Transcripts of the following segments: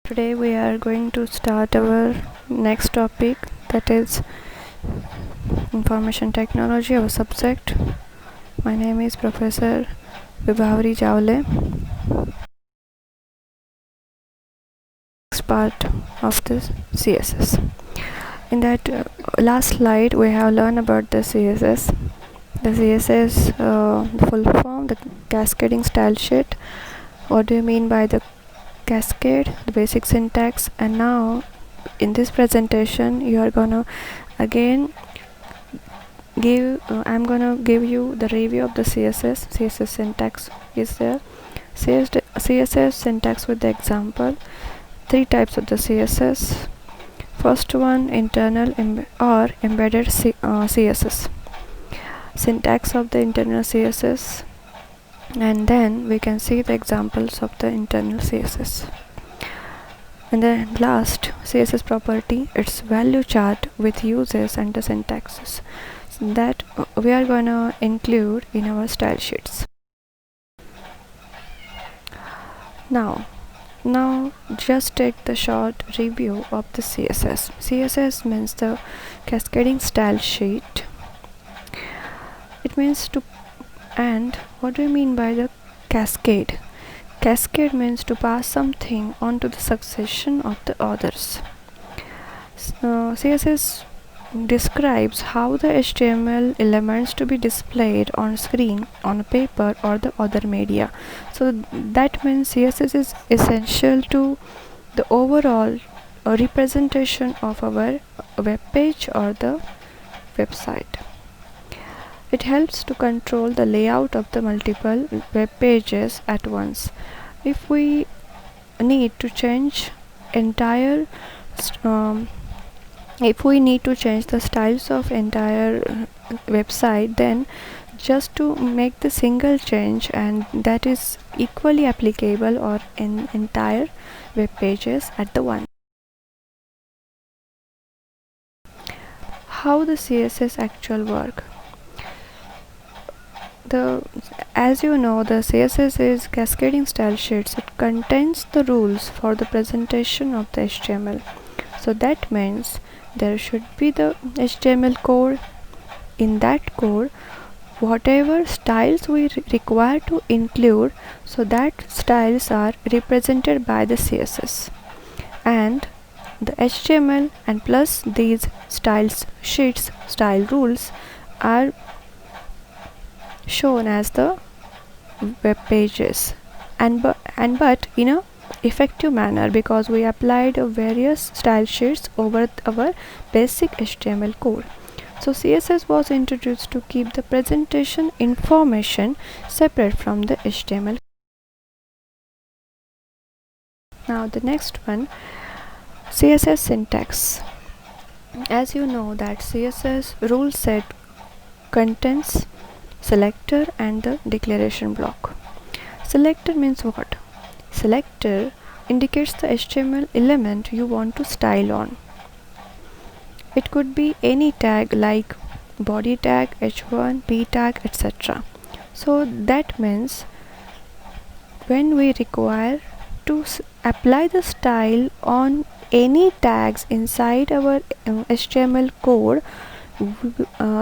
Today we are going to start our next topic, that is information technology, our subject. My name is Professor Vibhavari Javle. Next part of this CSS. In that last slide we have learned about the CSS. The CSS, the full form, the cascading style sheet. What do you mean by the cascade, the basic syntax, and now in this presentation you are gonna again I'm gonna give you the review of the CSS syntax is there. CSS syntax with the example. Three types of the CSS. First one, internal or embedded CSS. Syntax of the internal CSS, and then we can see the examples of the internal CSS. And then last, CSS property, its value chart with uses and the syntaxes that we are gonna include in our style sheets. Now just take the short review of the CSS. CSS means the cascading style sheet. It means to, and what do you mean by the cascade? Cascade means to pass something on to the succession of the others. CSS describes how the HTML elements to be displayed on screen, on paper, or the other media. So that means CSS is essential to the overall representation of our web page or the website. It helps to control the layout of the multiple web pages at once. If we need to change if we need to change the styles of entire website, then just to make the single change, and that is equally applicable or in entire web pages at the one. How the CSS actual work? As you know, the CSS is cascading style sheets. It contains the rules for the presentation of the HTML. So that means there should be the HTML code. In that code, whatever styles we require to include, so that styles are represented by the CSS, and the HTML and plus these styles sheets, style rules, are shown as the web pages, but in a effective manner, because we applied various style sheets over our basic HTML code. So CSS was introduced to keep the presentation information separate from the HTML. Now the next one, CSS syntax. As you know that CSS rule set contains selector and the declaration block. Selector means what? Selector indicates the HTML element you want to style on. It could be any tag like body tag, h1, p tag, etc. So that means when we require to apply the style on any tags inside our HTML code,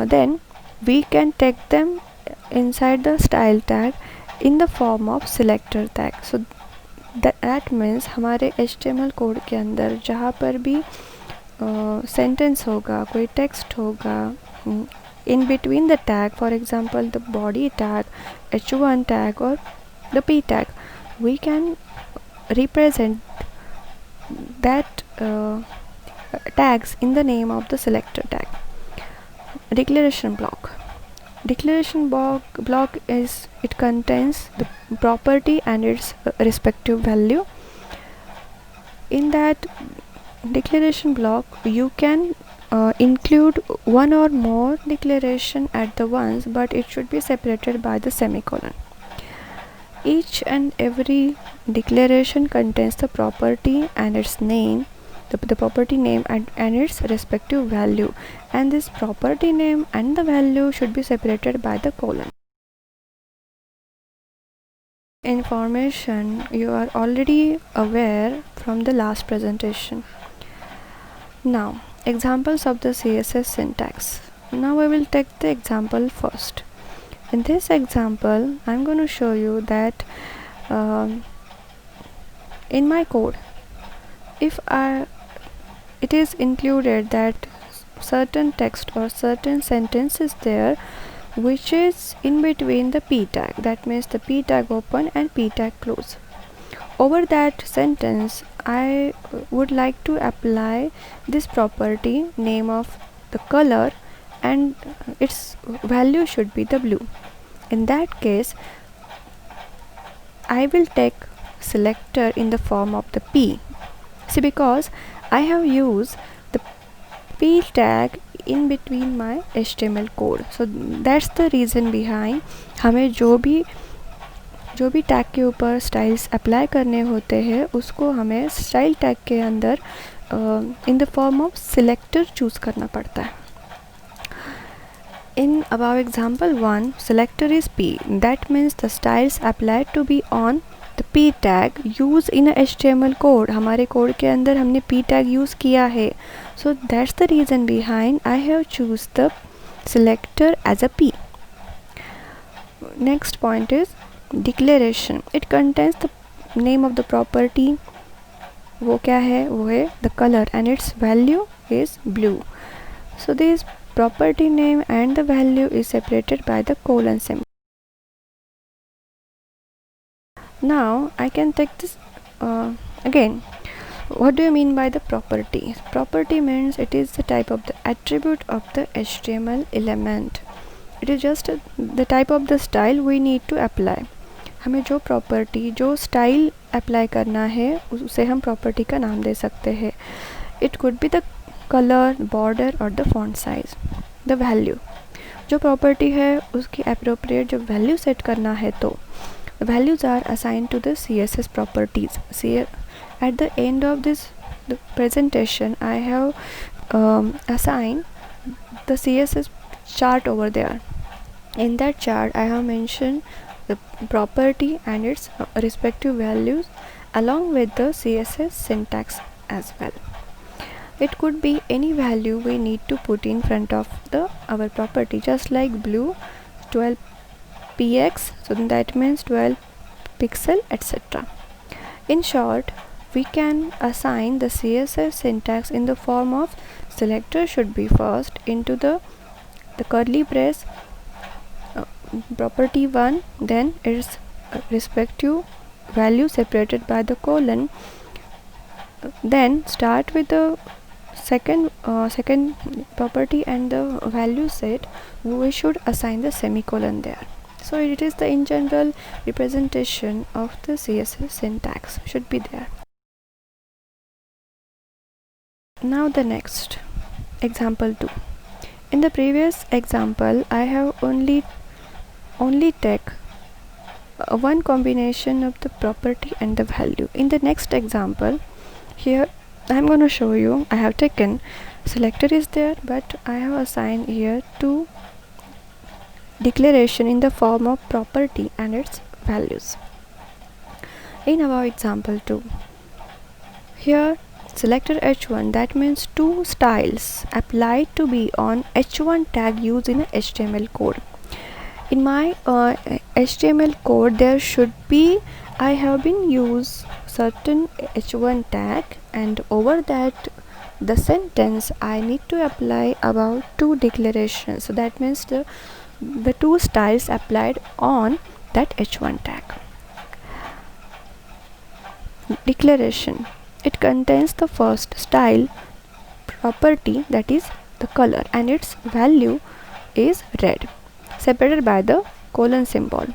then we can take them inside the style tag in the form of selector tag. So that means हमारे HTML code के अंदर जहाँ पर भी sentence होगा, कोई text होगा, in between the tag, for example the body tag, h1 tag or the p tag, we can represent that tags in the name of the selector tag. Declaration block. Declaration block is, it contains the property and its respective value. In that declaration block you can include one or more declaration at the once, but it should be separated by the semicolon. Each and every declaration contains the property and its name, the property name and its respective value, and this property name and the value should be separated by the colon. information you are already aware from the last presentation. Now, examples of the CSS syntax. Now I will take the example first. In this example, I'm going to show you that in my code, if it is included that certain text or certain sentence is there which is in between the p tag, that means the p tag open and p tag close. Over that sentence, I would like to apply this property name of the color, and its value should be the blue. In that case, I will take selector in the form of the p. See, because I have used the p tag in between my HTML code, so that's the reason behind हमें जो भी tag के ऊपर styles apply करने होते हैं उसको हमें स्टाइल टैग के अंदर in the form of selector choose करना पड़ता है. In above example 1, selector is p. That means the styles applied to be on the p tag used in a HTML code. हमारे कोड के अंदर हमने p tag use किया है. So that's the reason behind I have choose the selector as a p. Next point is declaration. It contains the name of the property. वो क्या है? वो है the color and its value is blue. So this property name and the value is separated by the colon symbol. Now I can take this again. What do you mean by the property? Property means it is the type of the attribute of the HTML element. It is just the type of the style we need to apply. हमें जो property जो style apply करना है उसे हम property का नाम दे सकते हैं. It could be the colour, border और the font size. The value, जो प्रॉपर्टी है उसकी अप्रोप्रिएट जो वैल्यू सेट करना है, तो values are assign to the CSS properties. At the end of this presentation, I have assigned the CSS chart over there. In that chart, I have mentioned the property and its respective values along with the CSS syntax as well. It could be any value we need to put in front of our property, just like blue 12px, so that means 12 pixel, etc. In short, we can assign the CSS syntax in the form of selector should be first into the curly brace property 1, then its respective value separated by the colon, then start with the second property and the value set, we should assign the semicolon there. So it is the in general representation of the CSS syntax should be there. Now the next example 2. In the previous example, I have only take one combination of the property and the value. In the next example, here I am going to show you I have taken selector is there, but I have assigned here two declaration in the form of property and its values. In our example 2, here selector h1, that means two styles applied to be on h1 tag used in a HTML code. In my HTML code, there should be, I have been use certain h1 tag, and over that the sentence I need to apply about two declarations. So that means the two styles applied on that h1 tag. Declaration, it contains the first style property, that is the color, and its value is red, separated by the colon symbol.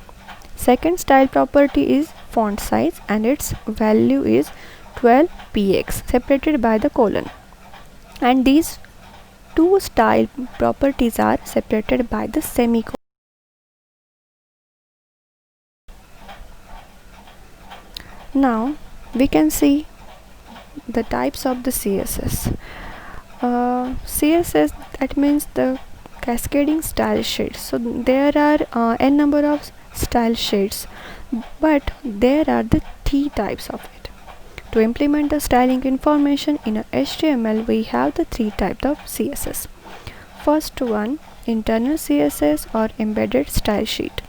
Second style property is font size and its value is 12px, separated by the colon. And these two style properties are separated by the semicolon. Now we can see the types of the CSS. CSS, that means the cascading style sheets. So there are n number of style sheets but there are the three types of it. To implement the styling information in a HTML, we have the three types of CSS. First one, internal CSS or embedded style sheet.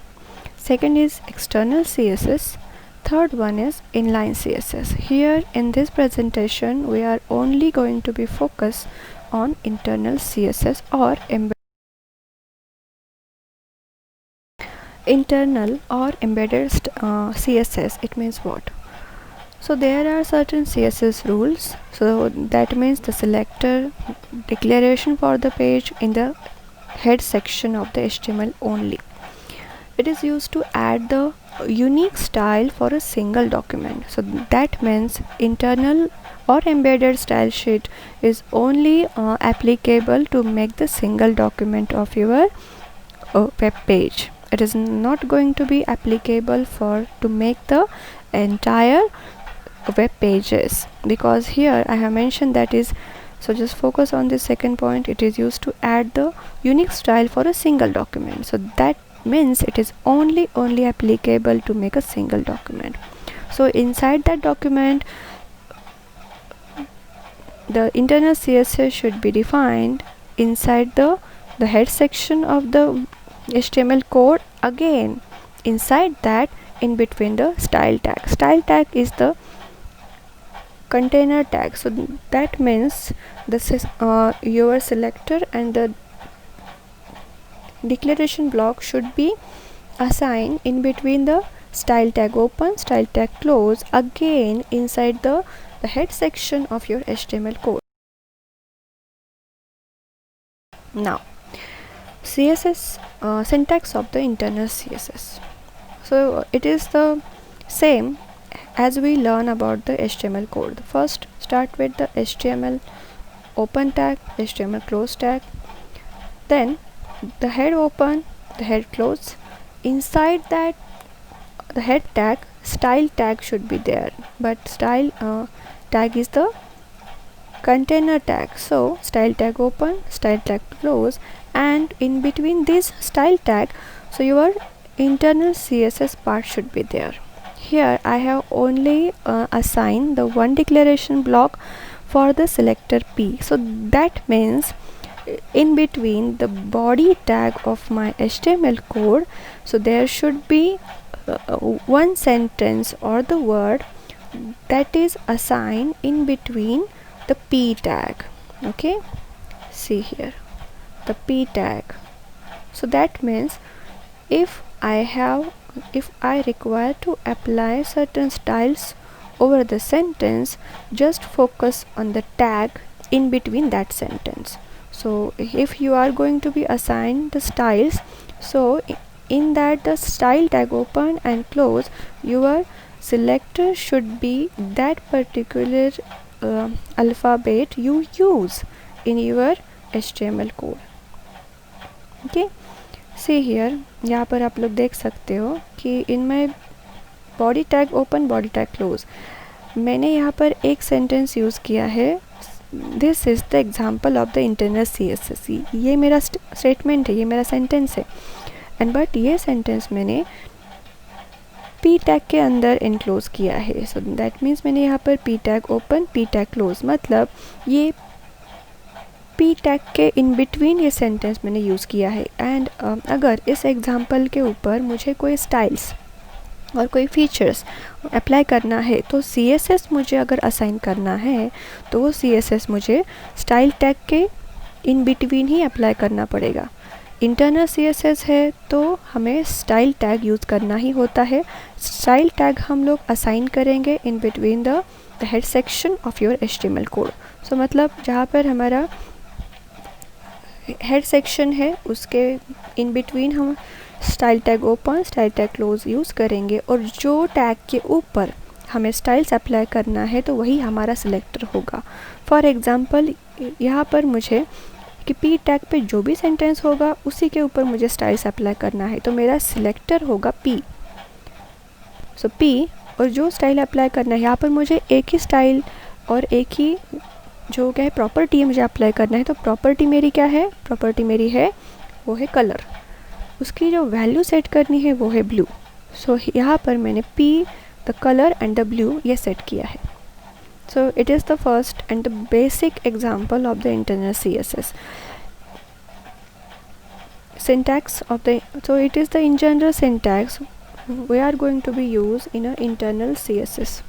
Second is external CSS. Third one is inline CSS. Here in this presentation, we are only going to be focused on internal CSS or internal or embedded CSS. It means what? So there are certain CSS rules. So that means the selector declaration for the page in the head section of the HTML only. It is used to add the unique style for a single document. So that means internal or embedded style sheet is only applicable to make the single document of your web page. It is not going to be applicable for to make the entire web pages, because here I have mentioned that is, so just focus on the second point. It is used to add the unique style for a single document. So that means it is only applicable to make a single document. So inside that document, the internal CSS should be defined inside the head section of the HTML code. Again, inside that, in between the style tag. Style tag is the container tag. So that means this is your selector and the declaration block should be assigned in between the style tag open, style tag close, again inside the head section of your HTML code. Now, CSS syntax of the internal CSS. So it is the same as we learn about the HTML code. First, start with the HTML open tag, HTML close tag, then the head open, the head close. Inside that, the head tag, style tag should be there, but style tag is the container tag. So style tag open, style tag close, and in between this style tag, so your internal CSS part should be there. Here I have only assigned the one declaration block for the selector P. So that means in between the body tag of my HTML code, so there should be one sentence or the word that is assigned in between the P tag. Okay, see here, the P tag. So that means if I require to apply certain styles over the sentence, just focus on the tag in between that sentence. So if you are going to be assigned the styles, so in that the style tag open and close, your selector should be that particular alphabet you use in your HTML code. Okay, see here, यहाँ पर आप लोग देख सकते हो कि in my body tag open, body tag close, मैंने यहाँ पर एक सेंटेंस यूज़ किया है. This is the example of the internal CSS. ये मेरा स्टेटमेंट है, ये मेरा सेंटेंस है, एंड बट ये सेंटेंस मैंने P टैग के अंदर इनक्लोज किया है. सो दैट मीन्स मैंने यहाँ पर P tag open, P tag close, मतलब ये P टैग के इन बिटवीन ये सेंटेंस मैंने यूज़ किया है. एंड अगर इस एग्जांपल के ऊपर मुझे कोई स्टाइल्स और कोई फीचर्स अप्लाई करना है, तो CSS मुझे अगर असाइन करना है, तो वो CSS मुझे स्टाइल टैग के इन बिटवीन ही अप्लाई करना पड़ेगा. इंटरनल CSS है तो हमें स्टाइल टैग यूज़ करना ही होता है. स्टाइल टैग हम लोग असाइन करेंगे in between the head section of your HTML code. So मतलब जहाँ पर हमारा हेड सेक्शन है, उसके इन बिटवीन हम style tag open, style tag close use करेंगे, और जो टैग के ऊपर हमें स्टाइल्स अप्लाई करना है तो वही हमारा सिलेक्टर होगा. फॉर एग्ज़ाम्पल यहाँ पर मुझे कि P टैग पे जो भी सेंटेंस होगा उसी के ऊपर मुझे स्टाइल्स अप्लाई करना है, तो मेरा सिलेक्टर होगा P. सो P और जो स्टाइल अप्लाई करना है, यहाँ पर मुझे एक ही स्टाइल और एक ही जो क्या है प्रॉपर्टी मुझे अप्लाई करना है. तो प्रॉपर्टी मेरी क्या है, प्रॉपर्टी मेरी है वो है कलर, उसकी जो वैल्यू सेट करनी है वो है ब्लू. सो यहाँ पर मैंने P, the colour and the blue ये सेट किया है. So it is the first and the basic example of the internal CSS. Syntax of the, so it is the in general syntax we are going to be used in an internal CSS.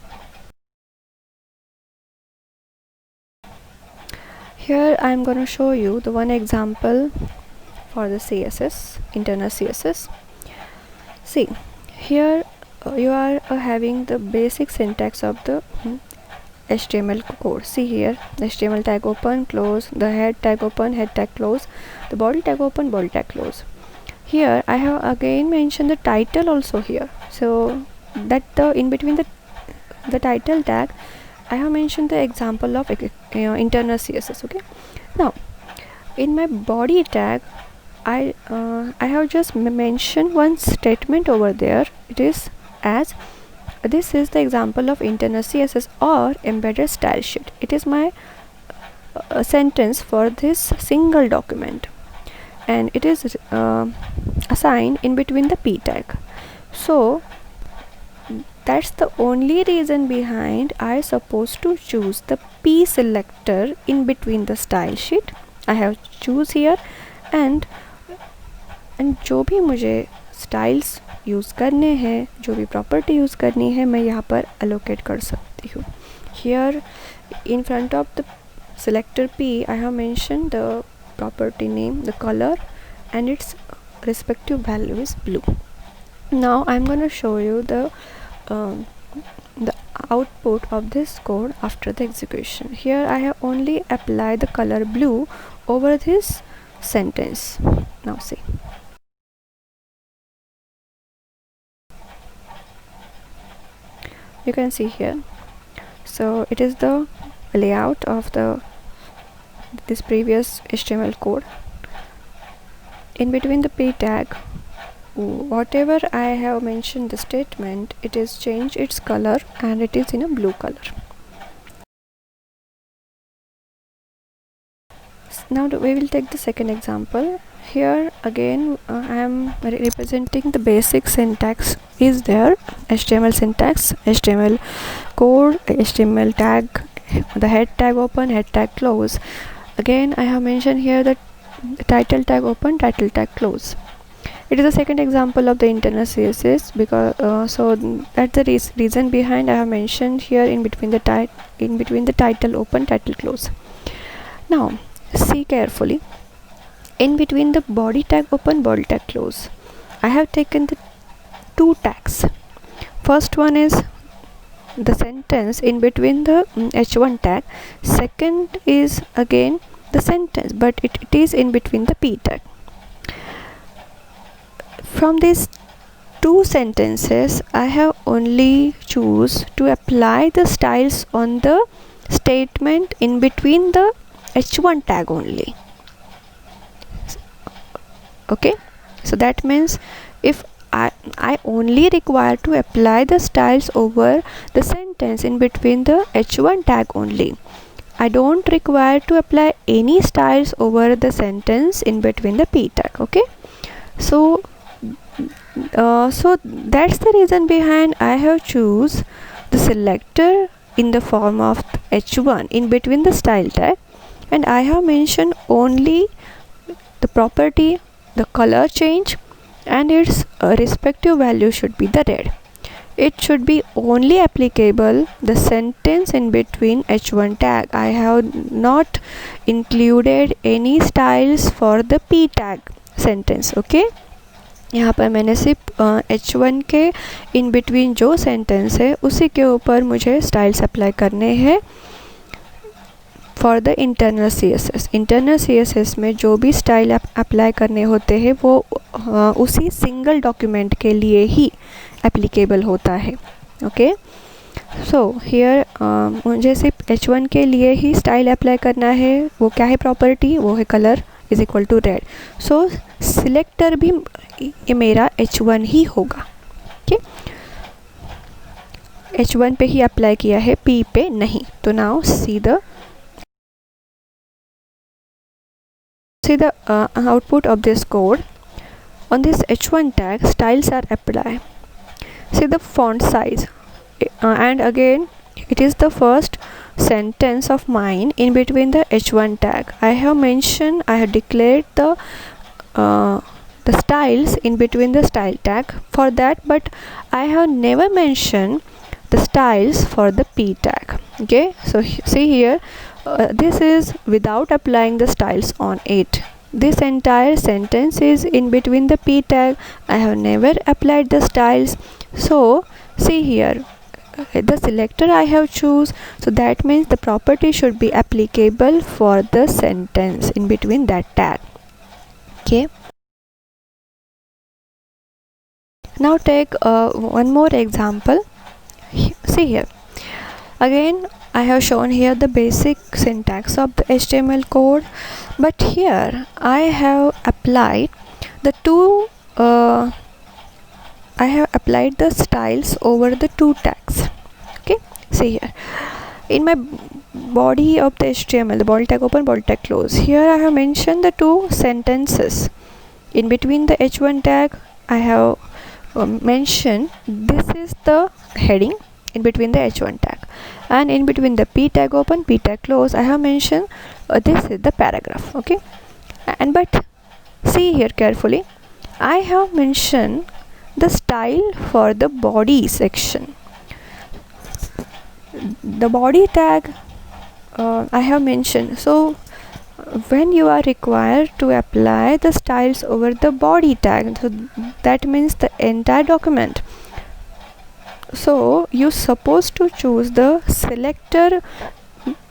Here I am going to show you the one example for the CSS, internal CSS. See, here you are having the basic syntax of the HTML code. See here, the HTML tag open, close, the head tag open, head tag close, the body tag open, body tag close. Here I have again mentioned the title also here, so that the in between the title tag I have mentioned the example of internal CSS. Okay, now in my body tag I have just mentioned one statement over there. It is as, this is the example of internal CSS or embedded style sheet. It is my sentence for this single document, and it is assigned in between the P tag. So that's the only reason behind I supposed to choose the P selector in between the style sheet. I have choose here, and जो भी मुझे styles use करने हैं, जो भी property use करनी है, मैं यहाँ पर अलोकेट कर सकती हूँ. Here in front of the selector P I have mentioned the property name, the color, and its respective value is blue. Now I'm going to show you the output of this code after the execution. Here I have only applied the color blue over this sentence. Now see. You can see here. So it is the layout of this previous HTML code. In between the P tag, whatever I have mentioned the statement, it is changed its color and it is in a blue color. Now we will take the second example. Here again I am representing the basic syntax is there, HTML syntax, HTML code, HTML tag, the head tag open, head tag close. Again I have mentioned here that the title tag open, title tag close. It is the second example of the internal CSS, because so that's the reason behind I have mentioned here in between the title open, title close. Now see carefully, in between the body tag open, body tag close, I have taken the two tags. First one is the sentence in between the h1 tag, second is again the sentence, but it is in between the P tag. From these two sentences I have only choose to apply the styles on the statement in between the h1 tag only. Okay, so that means if I only require to apply the styles over the sentence in between the h1 tag only. I don't require to apply any styles over the sentence in between the P tag. Okay, so that's the reason behind I have choose the selector in the form of h1 in between the style tag, and I have mentioned only the property, the color change, and its respective value should be the red. It should be only applicable the sentence in between h1 tag. I have not included any styles for the P tag sentence. Okay, यहाँ पर मैंने सिर्फ h1 के in between जो sentence है उसी के ऊपर मुझे स्टाइल्स अप्लाई करने हैं for the internal CSS. Internal CSS में जो भी स्टाइल अप्लाई करने होते हैं वो उसी सिंगल डॉक्यूमेंट के लिए ही एप्लीकेबल होता है. ओके, सो हियर मुझे सिर्फ h1 के लिए ही स्टाइल अप्लाई करना है. वो क्या है प्रॉपर्टी, वो है colour is equal to red. So selector भी ये मेरा h1 ही होगा. ओके, h1 पे ही अप्लाई किया है, P पे नहीं. तो now see the output of this code. On this h1 tag styles are applied. see the font size, and again it is the first sentence of mine in between the h1 tag. I have declared uh, the styles in between the style tag for that, but I have never mentioned the styles for the p tag. Okay, so see here, this is without applying the styles on it. This entire sentence is in between the p tag. I have never applied the styles. So see here, the selector I have choose, so that means the property should be applicable for the sentence in between that tag. Okay, now take one more example. See here, again I have shown here the basic syntax of the HTML code, but here I have applied the two I have applied the styles over the two tags. Okay, see here, in my body of the HTML, the body tag open, body tag close, here I have mentioned the two sentences. In between the h1 tag I have mentioned this is the heading in between the h1 tag, and in between the p tag open, p tag close, I have mentioned this is the paragraph. Okay, and but see here carefully, I have mentioned the style for the body section. The body tag I have mentioned. So when you are required to apply the styles over the body tag, so that means the entire document, so you're supposed to choose the selector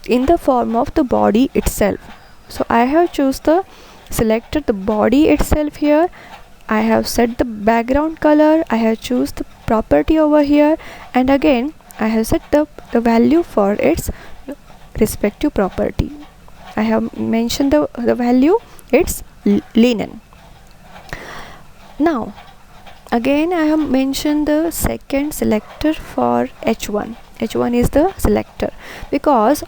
in the form of the body itself. So I have choose the selected the body itself here. I have set the background color, I have choose the property over here, and again I have set the value for its respective property. I have mentioned the value, it's linen. Now again I have mentioned the second selector for h1. H1 is the selector because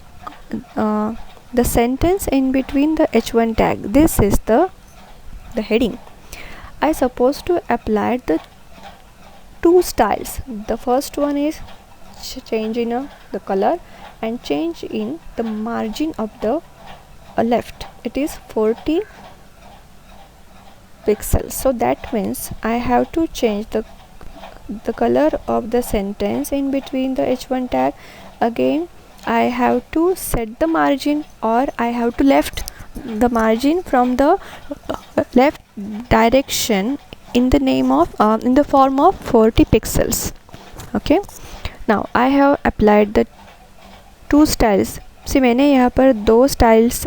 the sentence in between the h1 tag, this is the heading. I supposed to apply the two styles. The first one is change in the color and change in the margin of the left. It is 40 pixels. So that means I have to change the color of the sentence in between the h1 tag. Again I have to set the margin, or I have to left the margin from the left direction in the name of in the form of 40 pixels. Okay, now I have applied the two styles. See, मैंने यहाँ पर दो styles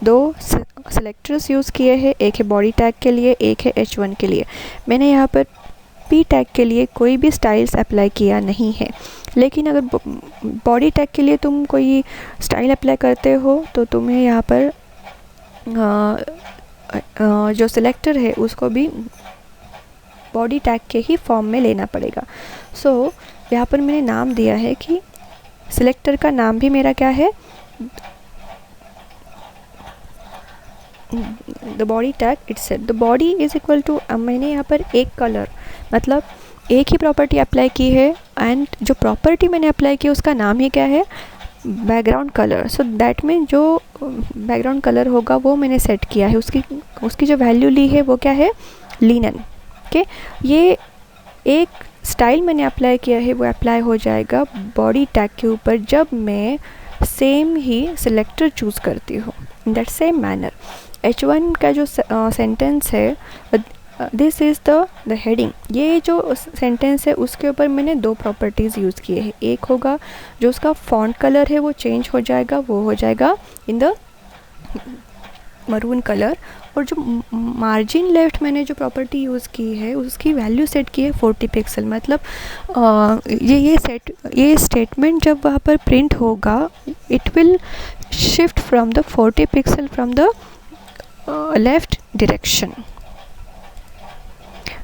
दो selectors use किए हैं, एक है body tag के लिए, एक है h1 के लिए. मैंने यहाँ पर p टैग के लिए कोई भी स्टाइल्स अप्लाई किया नहीं है. लेकिन अगर बॉडी टैग के लिए तुम कोई स्टाइल अप्लाई करते हो तो तुम्हें यहाँ पर जो सिलेक्टर है उसको भी बॉडी टैग के ही फॉर्म में लेना पड़ेगा. सो यहाँ पर मैंने नाम दिया है कि सिलेक्टर का नाम भी मेरा क्या है, the body tag itself. The body is equal to, मैंने यहाँ पर एक कलर मतलब एक ही प्रॉपर्टी अप्लाई की है, एंड जो प्रॉपर्टी मैंने अप्लाई की उसका नाम ही क्या है, background colour. So that mean जो बैकग्राउंड कलर होगा वो मैंने सेट किया है, उसकी जो वैल्यू ली है वो क्या है, लिनन. ओके, ये एक स्टाइल मैंने अप्लाई किया है वो अप्लाई हो जाएगा बॉडी टैग के ऊपर जब मैं सेम ही सिलेक्टर चूज़ करती हूँ. In that same manner h1 का जो सेंटेंस है, दिस इज़ द हेडिंग. ये जो सेंटेंस है उसके ऊपर मैंने दो प्रॉपर्टीज़ यूज़ किए हैं. एक होगा जो उसका फॉन्ट कलर है वो चेंज हो जाएगा, वो हो जाएगा इन द मरून कलर, और जो मार्जिन लेफ्ट मैंने जो प्रॉपर्टी यूज़ की है उसकी वैल्यू सेट की है 40 पिक्सल. मतलब ये स्टेटमेंट जब वहाँ पर प्रिंट होगा, it will shift from the 40 pixel from the left direction.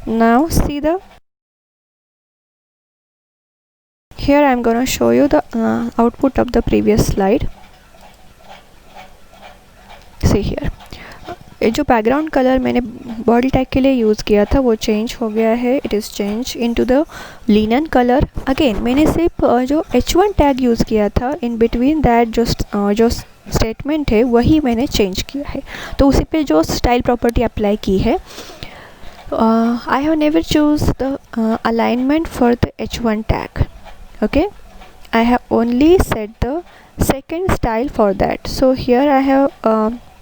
Now see the, here I am going to show you the output of the previous slide. See here, जो background colour मैंने body tag के लिए use किया था वो change हो गया है. It is change into the linen colour. Again मैंने सिर्फ जो h1 टैग यूज़ किया था, इन बिटवीन दैट जो स्टेटमेंट है वही मैंने चेंज किया है. तो उसी पे जो स्टाइल प्रॉपर्टी अप्लाई की है. I have never choose the alignment for the h1 tag. Okay, I have only set the second style for that. So here I have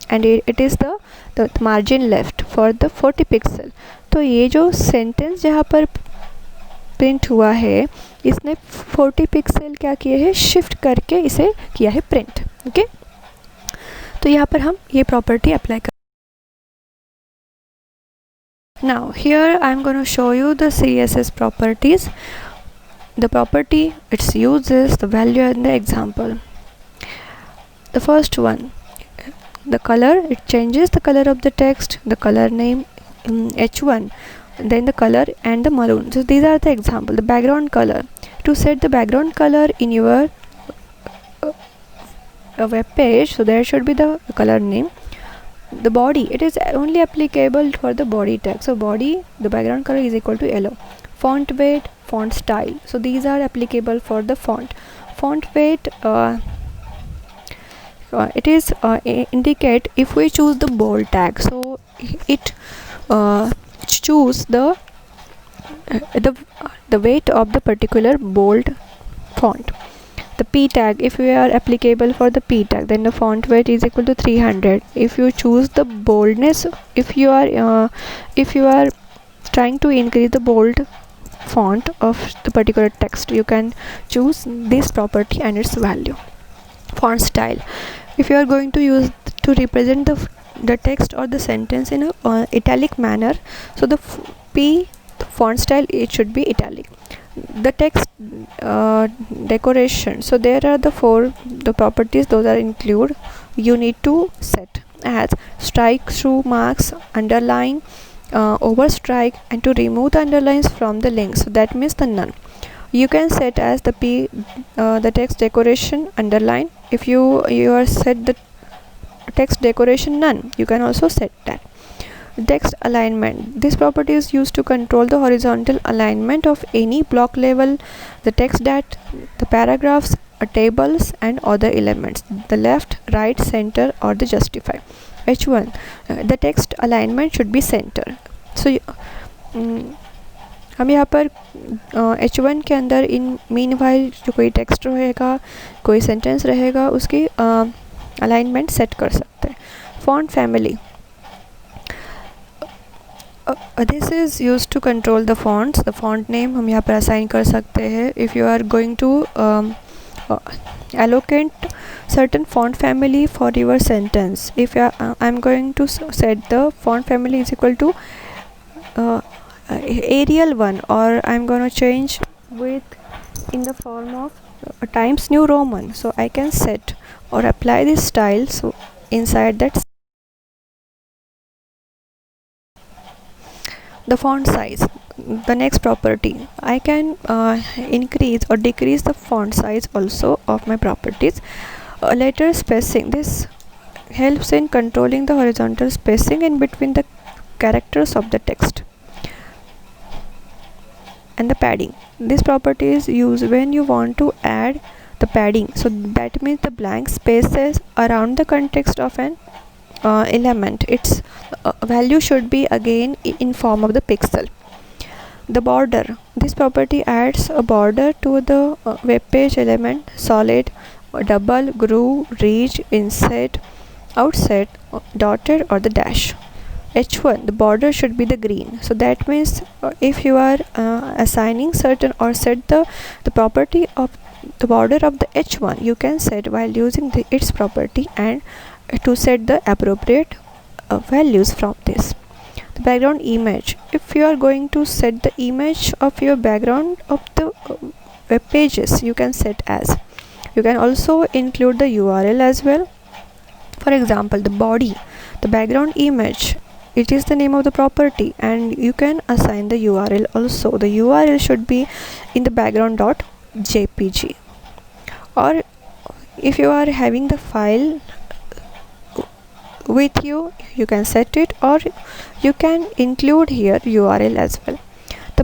and it is the margin left for the 40 pixel. तो ये जो sentence जहाँ पर print हुआ है, इसने 40 pixel क्या किए हैं, शिफ्ट करके इसे किया है प्रिंट. ओके, तो यहाँ पर हम ये प्रॉपर्टी अप्लाई कर. Now here I am going to show you the CSS properties. The property its uses, the value and the example. The first one, the color, it changes the color of the text, the color name h1, then the color and the maroon. So these are the example. The background color, to set the background color in your web page, so there should be the color name. The body, it is only applicable for the body tag. So body, the background color is equal to yellow. Font weight, font style, so these are applicable for the font. Font weight, it is indicate if we choose the bold tag, so it choose the weight of the particular bold font. The p tag, if we are applicable for the p tag, then the font weight is equal to 300. If you choose the boldness, if you are trying to increase the bold font of the particular text, you can choose this property and its value. Font style, if you are going to use to represent the text or the sentence in a italic manner, so the font style, it should be italic. The text decoration, so there are the properties, those are include you need to set as strike through marks, underline, overstrike, and to remove the underlines from the link, so that means the none. You can set as the text decoration underline. If you are set the text decoration none, you can also set that. Text alignment, this property is used to control the horizontal alignment of any block level, the text, that the paragraphs, tables and other elements, the left, right, center or the justify. h1, the text alignment should be center. So हम यहाँ पर h1 के अंदर in mean while जो कोई text रहेगा, कोई sentence रहेगा, उसकी अलाइनमेंट सेट कर सकते हैं. Font family, this is used to control the fonts. The font name हम यहाँ पर assign कर सकते हैं. If you are going to allocate certain font family for your sentence, if I'm going to set the font family is equal to Arial 1, or I'm going to change with in the form of Times New Roman, so I can set or apply this style so inside that. The font size, the next property, I can increase or decrease the font size also of my properties. Letter spacing, this helps in controlling the horizontal spacing in between the characters of the text. And the padding, this property is used when you want to add the padding, so that means the blank spaces around the context of an element, its value should be again in form of the pixel. The border, this property adds a border to the web page element, solid, double, groove, reach, inset, outset, dotted or the dash. h1, the border should be the green, so that means if you are assigning certain or set the property of the border of the h1, you can set while using its property and to set the appropriate values from this. The background image, if you are going to set the image of your background of the web pages, you can set as, you can also include the URL as well. For example, the body, the background image, it is the name of the property and you can assign the URL also. The URL should be in the background.jpg, or if you are having the file with you, you can set it, or you can include here URL as well. The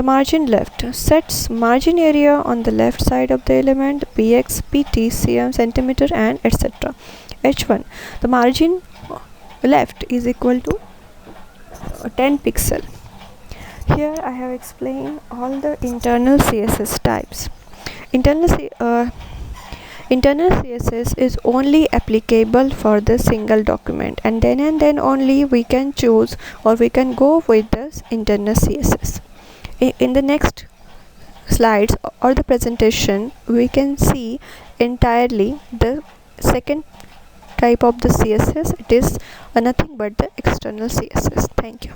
margin left sets margin area on the left side of the element, px, pt, cm, centimeter, and etc. H1, the margin left is equal to 10 pixel. Here I have explained all the internal CSS types. Internal CSS is only applicable for the single document, and then only we can choose or we can go with this internal CSS. In the next slides or the presentation, we can see entirely the second type of the CSS. It is nothing but the external CSS. Thank you.